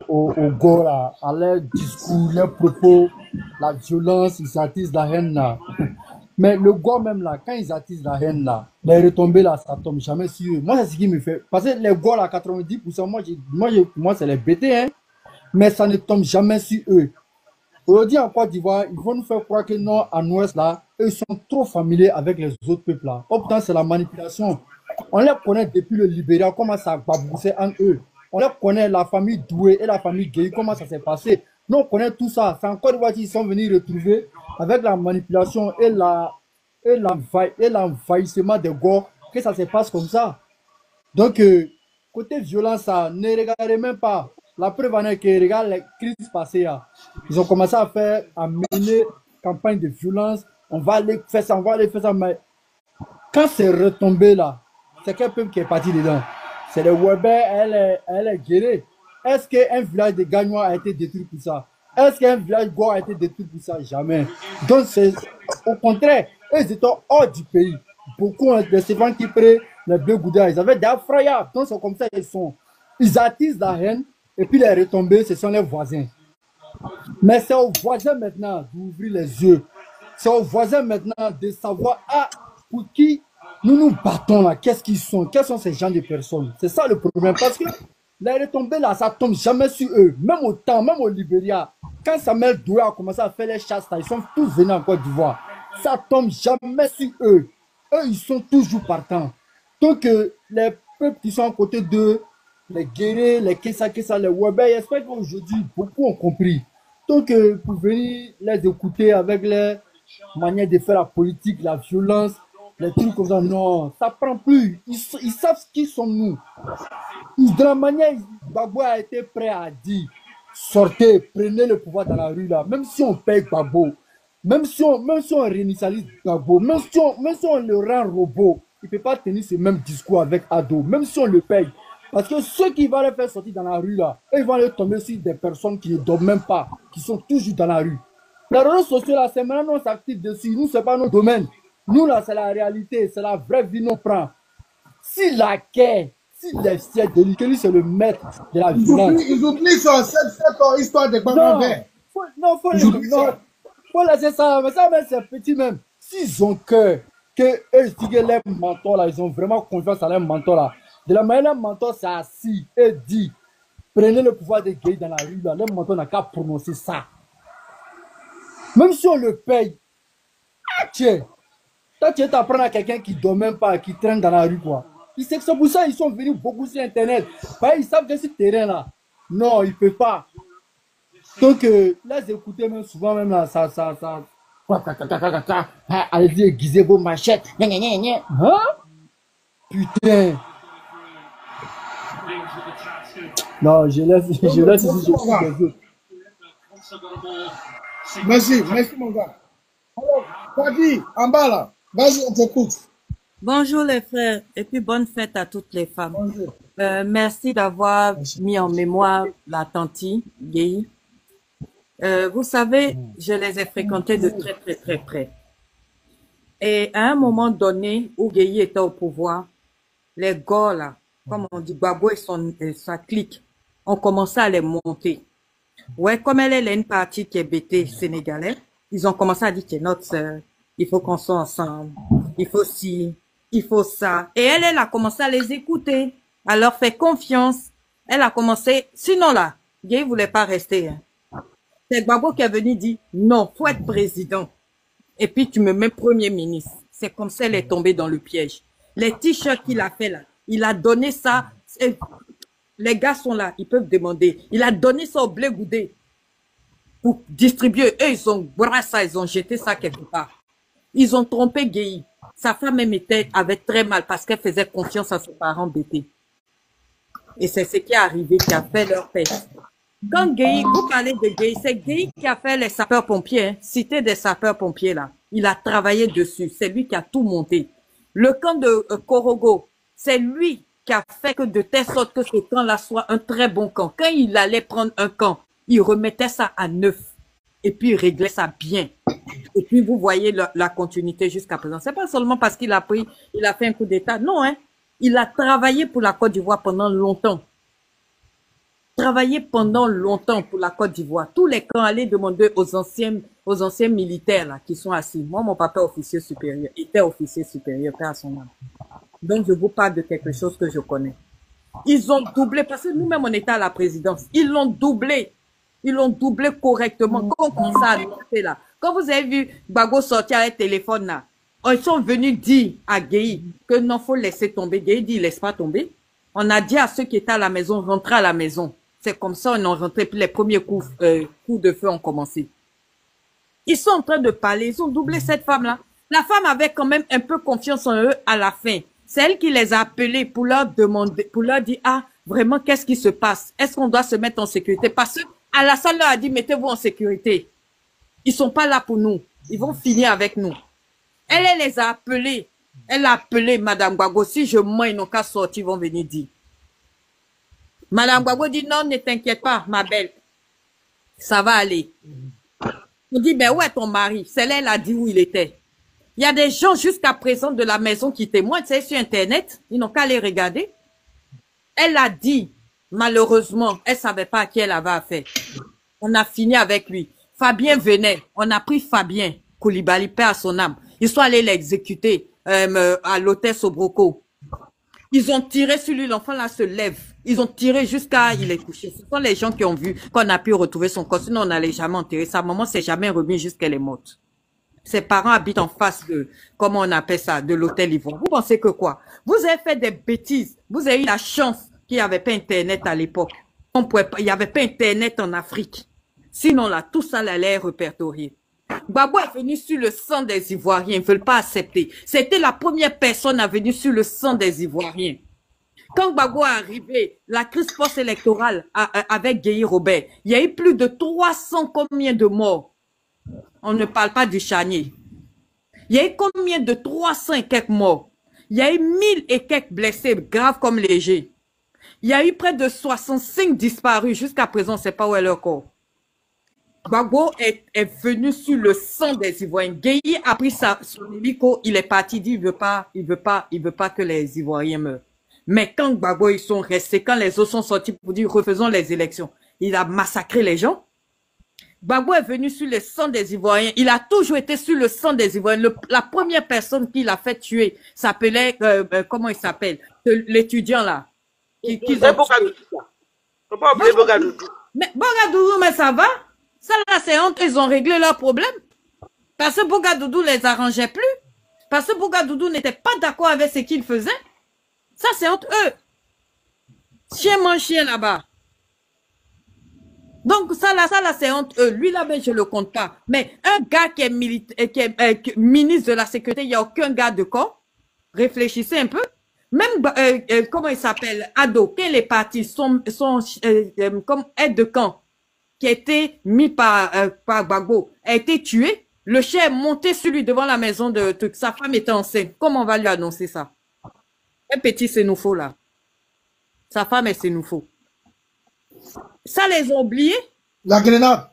au go là, à leurs discours, leurs propos, la violence, ils attisent la haine là. Mais le go même là, quand ils attisent la haine là, les retombées là, ça tombe jamais sur eux. Moi, c'est ce qui me fait. Parce que les go là, 90%, pour moi c'est les BT, hein. Mais ça ne tombe jamais sur eux. Aujourd'hui en Côte d'Ivoire, ils vont nous faire croire que non, en Ouest là, eux sont trop familiers avec les autres peuples là. Pourtant, c'est la manipulation. On les connaît depuis le Libéria, comment ça a baboussé en eux. On les connaît, la famille Doué et la famille Gueye, comment ça s'est passé. Nous, on connaît tout ça. C'est en Côte d'Ivoire qu'ils sont venus retrouver avec la manipulation et l'envahissement des Gors, que ça se passe comme ça. Donc, côté violence, ça, ne regardez même pas. La preuve en est que, regarde les crises passées, là. Ils ont commencé à mener campagne de violence. On va aller faire ça, on va aller faire ça. Mais quand c'est retombé là, c'est quel peuple qui est parti dedans? C'est le Weber, elle est guérée. Est-ce qu'un village de Gagnois a été détruit pour ça? Est-ce qu'un village Goa a été détruit pour ça? Jamais. Donc, c'est au contraire, ils étaient hors du pays. Beaucoup de ces gens qui prennent les deux Gouda, ils avaient des effroyables. Donc, c'est comme ça qu'ils sont. Ils attisent la haine et puis les retombées, ce sont les voisins. Mais c'est aux voisins maintenant d'ouvrir les yeux. C'est aux voisins maintenant de savoir pour qui nous nous battons là. Qu'est-ce qu'ils sont? Quels sont ces gens de personnes? C'est ça le problème. Parce que les retombées là, ça tombe jamais sur eux. Même au temps, même au Libéria. Quand Samuel Doué a commencé à faire les chasses là, ils sont tous venus en Côte d'Ivoire. Ça tombe jamais sur eux. Eux, ils sont toujours partants. Donc, les peuples qui sont à côté d'eux, les guerriers, les Kessa, les Weber, j'espère qu'aujourd'hui, beaucoup ont compris. Donc, pour venir les écouter avec les manières de faire la politique, la violence, les trucs comme ça, non, ça prend plus. Ils savent qui sommes-nous. De la manière, Gbagbo a été prêt à dire, sortez, prenez le pouvoir dans la rue là, même si on paye Gbagbo, même si on réinitialise Gbagbo, même si on le rend robot, il ne peut pas tenir ce même discours avec Ado, même si on le paye. Parce que ceux qui vont les faire sortir dans la rue là, ils vont aller tomber sur des personnes qui ne dorment même pas, qui sont toujours dans la rue. Les réseaux sociaux là, c'est maintenant on s'active dessus, nous, ce n'est pas nos domaines. Nous là, c'est la réalité, c'est la vraie vie qu'on prend. Si la guerre, si les siècles de lui, c'est le maître de la violence. Ils oublient ça, cette histoire de Gbagbo vert. Faut laisser ça, mais ça, c'est petit même. S'ils ont cœur, que eux, ils disent que les mentors là, ils ont vraiment confiance à leurs mentors là. De la manière, les mentors s'est assis et dit, prenez le pouvoir des gays dans la rue là, les mentors n'ont qu'à prononcer ça. Même si on le paye, tiens, toi tu t'apprends à quelqu'un qui ne dort même pas, qui traîne dans la rue quoi. C'est pour ça qu'ils sont venus beaucoup sur Internet. Ils savent que ce terrain là, non, ils ne peuvent pas. Donc, les écouter même souvent, même là, allez-y, aiguisez vos machettes. Hein? Putain. Non, je laisse ici, je suis désolé. Merci mon gars. Alors, Fadi, en bas là, vas-y, on t'écoute. Bonjour les frères et puis bonne fête à toutes les femmes. Merci d'avoir mis en mémoire la tantie Gueye. Vous savez, je les ai fréquentés de très très très près. Et à un moment donné où Gueye était au pouvoir, les gars là, comme on dit, Gbagbo et sa clique, ont commencé à les monter. Ouais, comme elle est une partie qui est bêtée sénégalais, ils ont commencé à dire que notre sœur, il faut qu'on soit ensemble, il faut ci, il faut ça. Et elle a commencé à les écouter, à leur faire confiance. Elle a commencé, sinon là, Gueye voulait pas rester. Hein. C'est Gbagbo qui est venu dire, non, faut être président. Et puis tu me mets premier ministre. C'est comme ça elle est tombée dans le piège. Les t-shirts qu'il a fait là, il a donné ça. Les gars sont là, ils peuvent demander. Il a donné ça au Blé Goudé pour distribuer. Eux, ils ont brassé ça, ils ont jeté ça quelque part. Ils ont trompé Gueye. Sa femme même avait très mal parce qu'elle faisait confiance à ses parents bêtés. Et c'est ce qui est arrivé, qui a fait leur peste. Quand Gueye, vous parlez de Gueye, c'est Gueye qui a fait les sapeurs-pompiers, hein, cité des sapeurs-pompiers là. Il a travaillé dessus, c'est lui qui a tout monté. Le camp de Korogo, c'est lui qui a fait que de telle sorte que ce camp-là soit un très bon camp. Quand il allait prendre un camp, il remettait ça à neuf et puis il réglait ça bien. Et puis vous voyez la continuité jusqu'à présent. C'est pas seulement parce qu'il a fait un coup d'État. Non, hein. Il a travaillé pour la Côte d'Ivoire pendant longtemps. travaillé pendant longtemps pour la Côte d'Ivoire. Tous les camps allaient demander aux anciens militaires là, qui sont assis. Moi, mon papa officier supérieur, était officier supérieur, père à son âme. Donc, je vous parle de quelque chose que je connais. Ils ont doublé, parce que nous-mêmes, on était à la présidence. Ils l'ont doublé. Ils l'ont doublé correctement. Quand on commence à annoncer là, quand vous avez vu Bago sortir avec le téléphone là, ils sont venus dire à Gueye que non, faut laisser tomber. Gueye dit, laisse pas tomber. On a dit à ceux qui étaient à la maison, rentrez à la maison. C'est comme ça, on est rentré, puis les premiers coups de feu ont commencé. Ils sont en train de parler, ils ont doublé cette femme-là. La femme avait quand même un peu confiance en eux à la fin. C'est elle qui les a appelés pour leur demander, pour leur dire, ah, vraiment, qu'est-ce qui se passe? Est-ce qu'on doit se mettre en sécurité? Parce que Alassane leur a dit, mettez-vous en sécurité. Ils sont pas là pour nous. Ils vont finir avec nous. Elle les a appelés. Elle a appelé Madame Gbagbo. Si je mens, ils n'ont qu'à sortir, ils vont venir dire. Madame Gbagbo dit, non, ne t'inquiète pas, ma belle. Ça va aller. On dit, ben où est ton mari? C'est là, elle a dit où il était. Il y a des gens jusqu'à présent de la maison qui témoignent, c'est sur Internet. Ils n'ont qu'à les regarder. Elle a dit, malheureusement, elle savait pas à qui elle avait affaire. On a fini avec lui. Fabien venait. On a pris Fabien Koulibaly, paix à son âme. Ils sont allés l'exécuter à l'hôtel Sobroko. Ils ont tiré sur lui, l'enfant là se lève. Ils ont tiré jusqu'à il est couché. Ce sont les gens qui ont vu qu'on a pu retrouver son corps. Sinon, on n'allait jamais enterrer. Sa maman s'est jamais remise jusqu'elle est morte. Ses parents habitent en face de, comment on appelle ça, de l'hôtel Ivoire. Vous pensez que quoi? Vous avez fait des bêtises. Vous avez eu la chance qu'il n'y avait pas Internet à l'époque. Il n'y avait pas Internet en Afrique. Sinon là, tout ça allait répertorier. Gbagbo est venu sur le sang des Ivoiriens. Ils ne veulent pas accepter. C'était la première personne à venir sur le sang des Ivoiriens. Quand Gbagbo est arrivé, la crise post-électorale avec Gueye Robert, il y a eu plus de 300 combien de morts? On ne parle pas du Chanier. Il y a eu combien de 300 et quelques morts? Il y a eu 1000 et quelques blessés, graves comme légers. Il y a eu près de 65 disparus. Jusqu'à présent, on ne sait pas où est leur corps. Gbagbo est venu sur le sang des Ivoiriens. Gueye a pris son hélico, il est parti, il dit il veut pas que les Ivoiriens meurent. Mais quand Gbagbo, ils sont restés, quand les autres sont sortis pour dire refaisons les élections, il a massacré les gens. Gbagbo est venu sur le sang des Ivoiriens. Il a toujours été sur le sang des Ivoiriens. La première personne qui l'a fait tuer s'appelait, comment il s'appelle? L'étudiant là. C'est Bogadoudou. Faut pas oublier Bogadoudou. Mais Bogadoudou, mais ça va? Ça là, c'est honte. Ils ont réglé leur problème. Parce que Bogadoudou les arrangeait plus. Parce que Bogadoudou n'était pas d'accord avec ce qu'il faisait. Ça, c'est entre eux. Chien mange chien là-bas. Donc, ça là, c'est entre eux. Lui, là, ben, je le compte pas. Mais un gars qui est, ministre de la Sécurité, il n'y a aucun gars de corps. Réfléchissez un peu. Même, comment il s'appelle? Ado, quand il est parti, son comme aide de camp, qui a été mis par Gbagbo, a été tué. Le chien est monté sur lui devant la maison de truc. Sa femme était enceinte. Comment on va lui annoncer ça? Un petit sénoufo là. Sa femme est sénoufo. Ça les a oubliés. La grenade.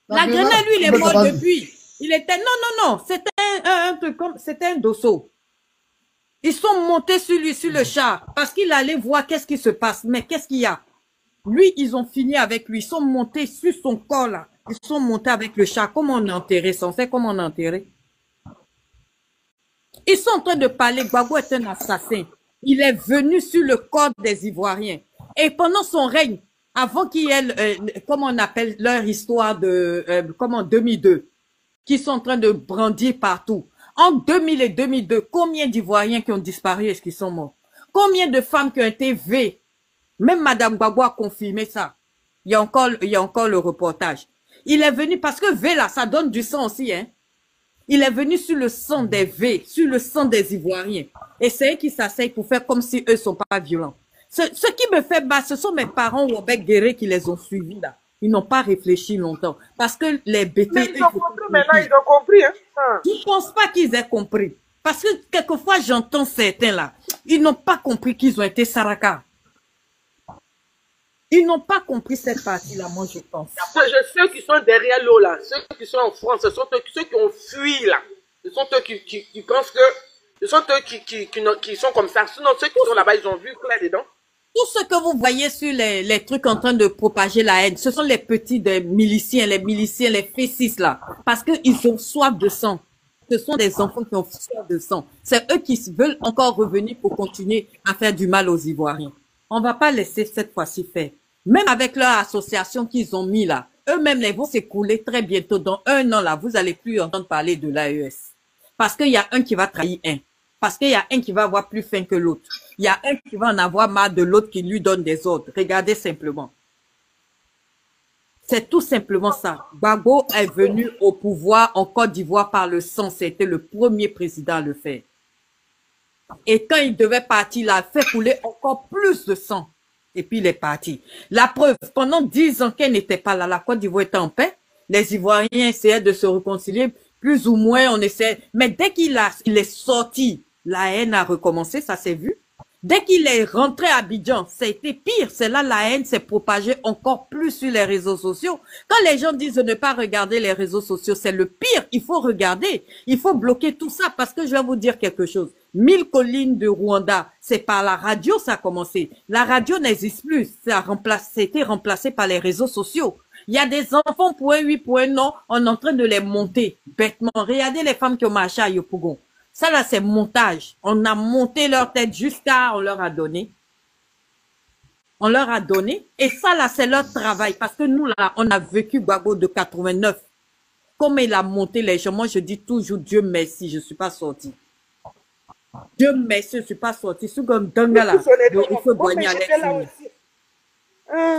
La grenade, lui, il est mort depuis. Il était, non. C'était un truc comme, c'était un dosso. Ils sont montés sur lui, sur le char, parce qu'il allait voir qu'est-ce qui se passe. Mais qu'est-ce qu'il y a? Lui, ils ont fini avec lui. Ils sont montés sur son corps là. Ils sont montés avec le char. Comment on a enterré ça? On sait comment on a enterré. Ils sont en train de parler. Gbagbo est un assassin. Il est venu sur le corps des Ivoiriens. Et pendant son règne, avant qu'il y ait, comment on appelle leur histoire de, comment 2002, qui sont en train de brandir partout. En 2000 et 2002, combien d'Ivoiriens qui ont disparu est-ce qu'ils sont morts? Combien de femmes qui ont été vées? Même Madame Gbagbo a confirmé ça. Il y a encore le reportage. Il est venu parce que V là, ça donne du sang aussi, hein. Il est venu sur le sang des V, sur le sang des Ivoiriens. Et c'est eux qui s'asseyent pour faire comme si eux sont pas violents. Ce qui me fait bas, ce sont mes parents Wobek Guéré qui les ont suivis là. Ils n'ont pas réfléchi longtemps. Parce que les bêtises... Mais ils ont compris, maintenant ils ont compris. Hein. Je ne pense pas qu'ils aient compris. Parce que quelquefois j'entends certains là. Ils n'ont pas compris qu'ils ont été Saraka. Ils n'ont pas compris cette partie-là, moi je pense. Ceux qui sont derrière l'eau là, ceux qui sont en France, ce sont ceux qui ont fui là. Ce sont eux qui pensent que... Ce sont eux qui sont comme ça. Sinon ceux qui sont là-bas, ils ont vu clair dedans. Tout ce que vous voyez sur les trucs en train de propager la haine, ce sont les petits des miliciens, les fécis là. Parce qu'ils ont soif de sang. Ce sont des enfants qui ont soif de sang. C'est eux qui veulent encore revenir pour continuer à faire du mal aux Ivoiriens. On va pas laisser cette fois-ci faire. Même avec leur association qu'ils ont mis là, eux-mêmes les vont s'écouler très bientôt. Dans 1 an là, vous allez plus entendre parler de l'AES. Parce qu'il y a un qui va trahir un. Parce qu'il y a un qui va avoir plus faim que l'autre. Il y a un qui va en avoir marre de l'autre qui lui donne des ordres. Regardez simplement. C'est tout simplement ça. Gbagbo est venu au pouvoir en Côte d'Ivoire par le sang. C'était le premier président à le faire. Et quand il devait partir, il a fait couler encore plus de sang. Et puis il est parti. La preuve, pendant 10 ans qu'elle n'était pas là, la Côte d'Ivoire était en paix. Les Ivoiriens essayaient de se réconcilier. Plus ou moins, on essaie. Mais dès qu'il est sorti, la haine a recommencé, ça s'est vu. Dès qu'il est rentré à Abidjan, ça a été pire. C'est là la haine s'est propagée encore plus sur les réseaux sociaux. Quand les gens disent de ne pas regarder les réseaux sociaux, c'est le pire. Il faut regarder. Il faut bloquer tout ça parce que je vais vous dire quelque chose. 1000 collines de Rwanda, c'est par la radio ça a commencé. La radio n'existe plus. Ça a été remplacé par les réseaux sociaux. Il y a des enfants pour un oui, pour un non, on est en train de les monter bêtement. Regardez les femmes qui ont marché à Yopougon. Ça là, c'est montage. On a monté leur tête jusqu'à, on leur a donné. On leur a donné. Et ça là, c'est leur travail. Parce que nous là, on a vécu Gbagbo de 89. Comme il a monté les gens, moi je dis toujours Dieu merci, je suis pas sorti. Dieu merci, je suis pas sorti. C'est comme Danga là, il faut boigner à l'aide.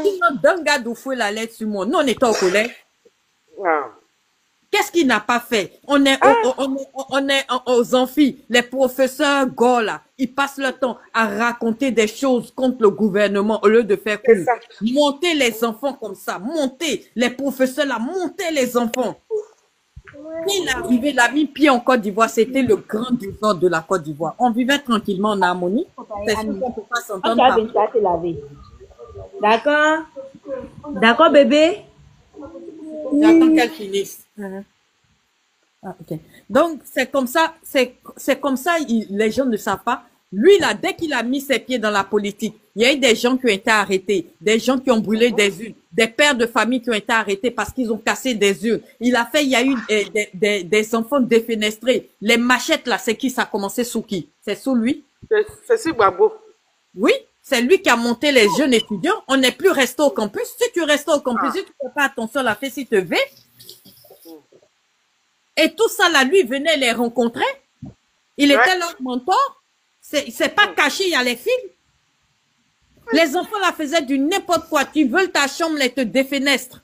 Sinon, Danga d'Oufoué la lettre sur moi. Nous, on était au collège. Qu'est-ce qu'il n'a pas fait? On est aux amphis. Les professeurs Gola, ils passent leur temps à raconter des choses contre le gouvernement au lieu de faire cours. Monter les enfants comme ça. Monter. Les professeurs là, monter les enfants. Il est arrivé, il a mis pied en Côte d'Ivoire. C'était le grand désordre de la Côte d'Ivoire. On vivait tranquillement en harmonie. C'est sûr qu'on ne peut pas s'entendre parler. D'accord? D'accord, bébé? J'attends qu'elle finisse. Ah, ok. Donc, c'est comme ça, les gens ne savent pas. Lui, là, dès qu'il a mis ses pieds dans la politique, il y a eu des gens qui ont été arrêtés, des gens qui ont brûlé des urnes, des pères de famille qui ont été arrêtés parce qu'ils ont cassé des urnes. Il y a eu des enfants défenestrés. Les machettes, là, c'est qui? Ça a commencé sous qui? C'est sous lui? C'est sur Gbagbo. Oui. C'est lui qui a monté les jeunes étudiants. On n'est plus resté au campus. Si tu restes au campus, si tu ne fais pas attention à la fesse, il te va. Et tout ça, là, lui, venait les rencontrer. Il était leur mentor. C'est pas caché, il y a les films. Les enfants, là, faisaient du n'importe quoi. Tu veux ta chambre, ils te défenestrent.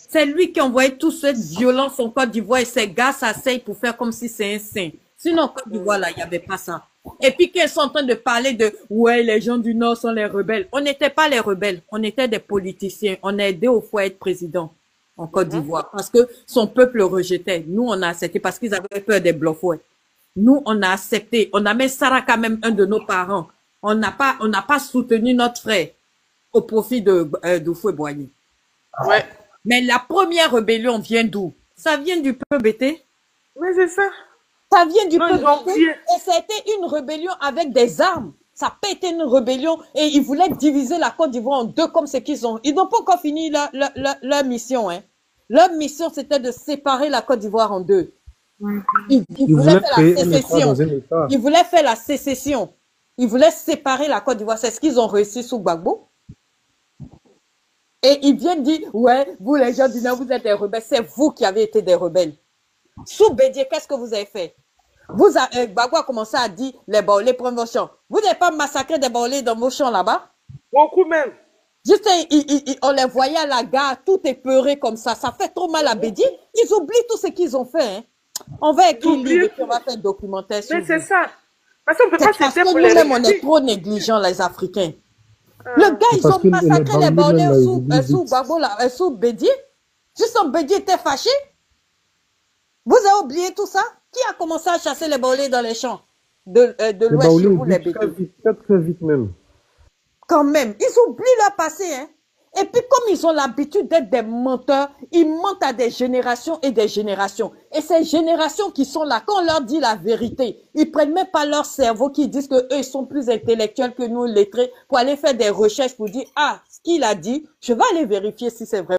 C'est lui qui envoyait toute cette violence en Côte d'Ivoire et ces gars s'asseyent pour faire comme si c'est un saint. Sinon, en Côte d'Ivoire, là, il n'y avait pas ça. Et puis qu'ils sont en train de parler de « ouais, les gens du Nord sont les rebelles ». On n'était pas les rebelles, on était des politiciens. On a aidé au foyer être président en Côte d'Ivoire parce que son peuple le rejetait. Nous, on a accepté parce qu'ils avaient peur des Blofouets. Nous, on a accepté. On a mis Saraka, même un de nos parents. On n'a pas soutenu notre frère au profit d'Oufoué Boigny. Ouais. Mais la première rébellion vient d'où? Ça vient du peuple BT. Mais c'est ça. Ça vient du peuple et c'était une rébellion avec des armes. Ça n'a pas été une rébellion et ils voulaient diviser la Côte d'Ivoire en deux comme ce qu'ils ont. Ils n'ont pas encore fini leur mission. Hein. Leur mission, c'était de séparer la Côte d'Ivoire en deux. Ils voulaient faire la sécession. Ils voulaient faire la sécession. Ils voulaient séparer la Côte d'Ivoire. C'est ce qu'ils ont réussi sous Gbagbo. Et ils viennent dire, ouais, vous les gens du Nord, vous êtes des rebelles. C'est vous qui avez été des rebelles. Sous Bédier, qu'est-ce que vous avez fait? Gbagbo a commencé à dire, les Baolés prennent vos champs. Vous n'avez pas massacré des Baolés dans vos champs là-bas? Beaucoup même. Juste, on les voyait à la gare, tout épeuré comme ça. Ça fait trop mal à Bédier. Ils oublient tout ce qu'ils ont fait. Hein. On va écrire livre et puis on va faire un documentaire sur Mais c'est ça. Parce qu'on ne peut pas citer pour les nous-mêmes, on est trop négligents, les Africains. Le gars, ils ont massacré les Baolés sous Gbagbo, sous Bédier. Juste en Bédier était fâché. Vous avez oublié tout ça? Qui a commencé à chasser les Baolés dans les champs de l'Ouest chez vous, les Bédiers? Très vite même. Quand même, ils oublient leur passé. Hein? Et puis, comme ils ont l'habitude d'être des menteurs, ils mentent à des générations et des générations. Et ces générations qui sont là, quand on leur dit la vérité, ils prennent même pas leur cerveau, qui disent que eux, ils sont plus intellectuels que nous, lettrés, pour aller faire des recherches pour dire, ah, ce qu'il a dit, je vais aller vérifier si c'est vrai.